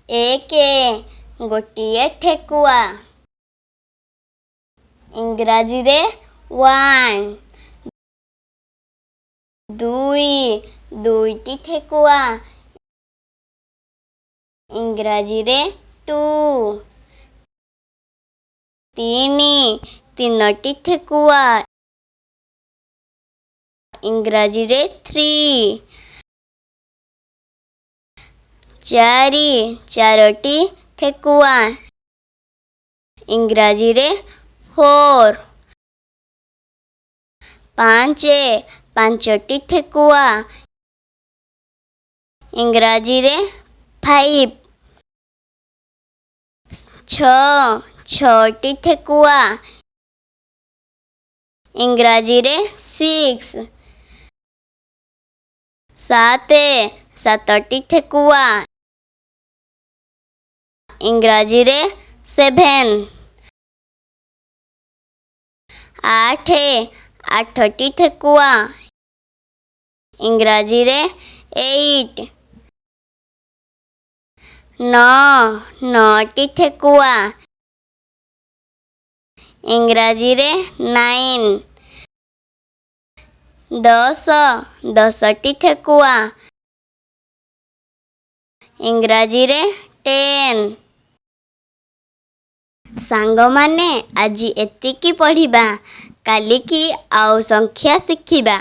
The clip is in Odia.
ଏକେ ଗୋଟିଏ ଠେକୁଆ। ଇଂରାଜୀରେ ୱାନ୍। ଦୁଇ ଦୁଇଟି ଠେକୁଆ। ଇଂରାଜୀରେ ଟୁ। ତିନି ତିନୋଟି ଠେକୁଆ। ଇଂରାଜୀରେ ଥ୍ରୀ। ଚାରି ଚାରୋଟି ଠେକୁଆ। ଇଂରାଜୀରେ ଫୋର୍। ପାଞ୍ଚ ପାଞ୍ଚଟି ଠେକୁଆ। ଇଂରାଜୀରେ ଫାଇଭ୍। ଛଅ ଛଅଟି ଠେକୁଆ। ଇଂରାଜୀରେ ସିକ୍ସ। ସାତ ସାତଟି ଠେକୁଆ। ଇଂରାଜୀରେ ସେଭେନ୍। ଆଠ ଆଠଟି ଠେକୁଆ। ଇଂରାଜୀରେ ଏଇଟ୍। ନଅ ନଅଟି ଠେକୁଆ। ଇଂରାଜୀରେ ନାଇନ୍। ଦଶ ଦଶଟି ଠେକୁଆ। ଇଂରାଜୀରେ ଟେନ୍। ସାଙ୍ଗମାନେ ଆଜି ଏତିକି ପଢ଼ିବା। କାଲିକି ଆଉ ସଂଖ୍ୟା ଶିଖିବା।